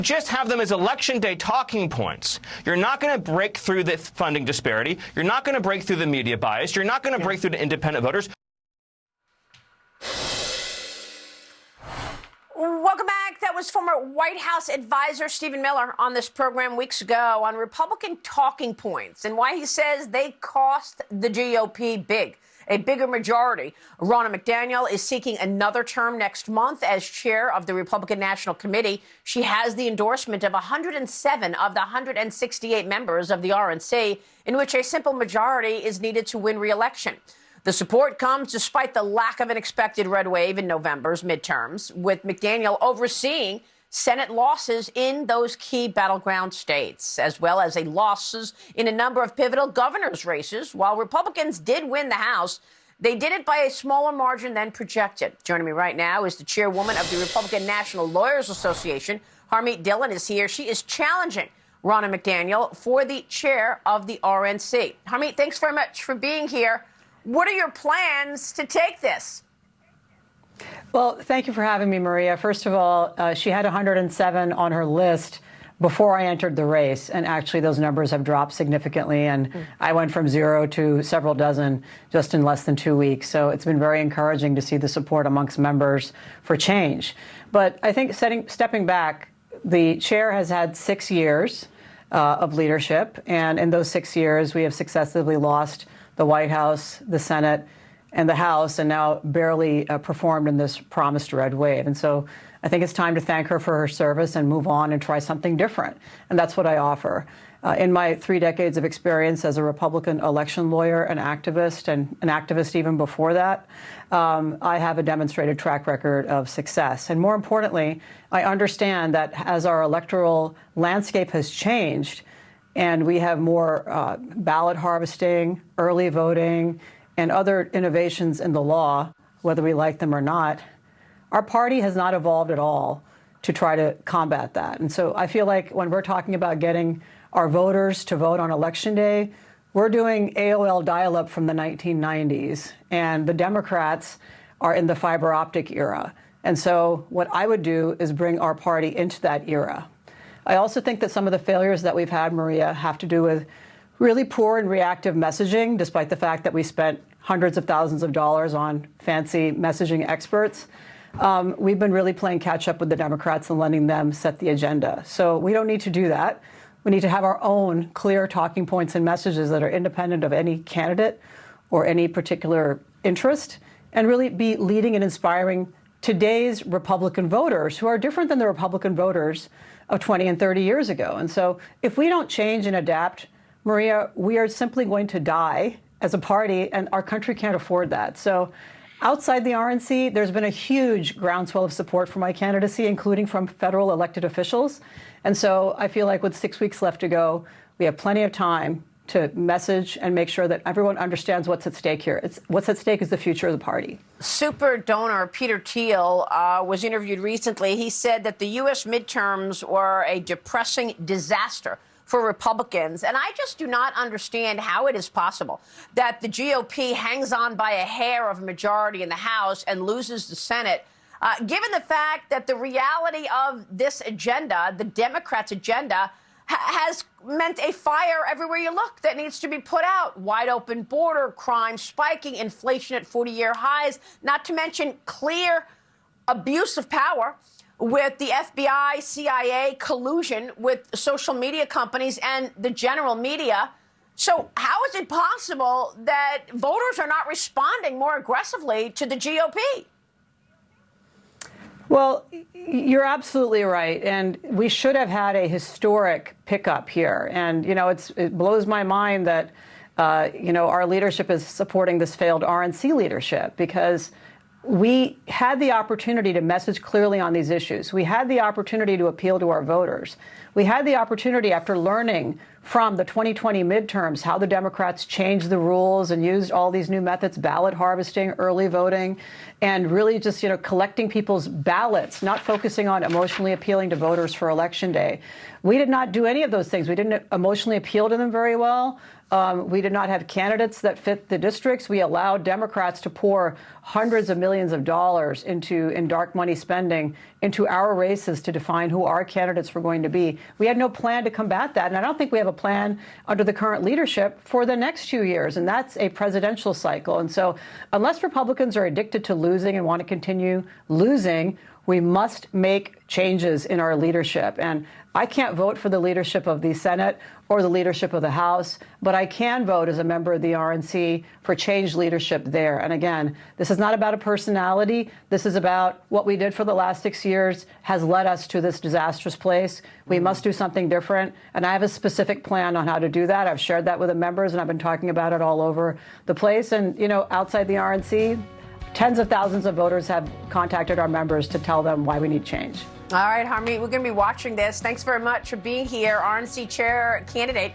Just have them as election day talking points. You're not going to break through the funding disparity. You're not going to break through the media bias. You're not going to break through the independent voters. Welcome back. That was former White House advisor Stephen Miller on this program weeks ago on Republican talking points and why he says they cost the GOP big. A bigger majority. Ronna McDaniel is seeking another term next month as chair of the Republican National Committee. She has the endorsement of 107 of the 168 members of the RNC, in which a simple majority is needed to win re-election. The support comes despite the lack of an expected red wave in November's midterms, with McDaniel overseeing Senate losses in those key battleground states, as well as losses in a number of pivotal governor's races. While Republicans did win the House, they did it by a smaller margin than projected. Joining me right now is the chairwoman of the Republican National Lawyers Association. Harmeet Dhillon is here. She is challenging Ronna McDaniel for the chair of the RNC. Harmeet, thanks very much for being here. What are your plans to take this? Well, thank you for having me, Maria. First of all, she had 107 on her list before I entered the race, and actually those numbers have dropped significantly, and I went from 0 to several dozen just in less than 2 weeks. So it's been very encouraging to see the support amongst members for change. But I think stepping back, the chair has had 6 years of leadership, and in those 6 years, we have successively lost the White House, the Senate, and the House, and now barely performed in this promised red wave. And so I think it's time to thank her for her service and move on and try something different. And that's what I offer. In my 3 decades of experience as a Republican election lawyer, an activist, and an activist even before that, I have a demonstrated track record of success. And more importantly, I understand that as our electoral landscape has changed and we have more ballot harvesting, early voting, and other innovations in the law, whether we like them or not, our party has not evolved at all to try to combat that. And so I feel like when we're talking about getting our voters to vote on Election Day, we're doing AOL dial-up from the 1990s, and the Democrats are in the fiber optic era. And so what I would do is bring our party into that era. I also think that some of the failures that we've had, Maria, have to do with really poor and reactive messaging, despite the fact that we spent hundreds of thousands of dollars on fancy messaging experts. We've been really playing catch up with the Democrats and letting them set the agenda. So we don't need to do that. We need to have our own clear talking points and messages that are independent of any candidate or any particular interest, and really be leading and inspiring today's Republican voters who are different than the Republican voters of 20 and 30 years ago. And so if we don't change and adapt, Maria, we are simply going to die as a party, and our country can't afford that. So outside the RNC, there's been a huge groundswell of support for my candidacy, including from federal elected officials. And so I feel like with 6 weeks left to go, we have plenty of time to message and make sure that everyone understands what's at stake here. What's at stake is the future of the party. Super donor Peter Thiel was interviewed recently. He said that the U.S. midterms were a depressing disaster for Republicans. And I just do not understand how it is possible that the GOP hangs on by a hair of a majority in the House and loses the Senate, given the fact that the reality of this agenda, the Democrats' agenda, has meant a fire everywhere you look that needs to be put out. Wide open border, crime spiking, inflation at 40-year highs, not to mention clear abuse of power with the FBI, CIA collusion with social media companies and the general media. So how is it possible that voters are not responding more aggressively to the GOP? Well, you're absolutely right. And we should have had a historic pickup here. And, you know, it blows my mind that, our leadership is supporting this failed RNC leadership, because we had the opportunity to message clearly on these issues. We had the opportunity to appeal to our voters. We had the opportunity, after learning from the 2020 midterms, how the Democrats changed the rules and used all these new methods, ballot harvesting, early voting, and really just, collecting people's ballots, not focusing on emotionally appealing to voters for Election Day. We did not do any of those things. We didn't emotionally appeal to them very well. We did not have candidates that fit the districts. We allowed Democrats to pour hundreds of millions of dollars in dark money spending into our races to define who our candidates were going to be. We had no plan to combat that, and I don't think we have a plan under the current leadership for the next 2 years, and that's a presidential cycle. And so unless Republicans are addicted to losing and want to continue losing, we must make changes in our leadership. And I can't vote for the leadership of the Senate or the leadership of the House, but I can vote as a member of the RNC for changed leadership there. And again, this is not about a personality. This is about what we did for the last 6 years has led us to this disastrous place. We must do something different. And I have a specific plan on how to do that. I've shared that with the members, and I've been talking about it all over the place. And, outside the RNC, tens of thousands of voters have contacted our members to tell them why we need change. All right, Harmeet, we're going to be watching this. Thanks very much for being here, RNC chair candidate.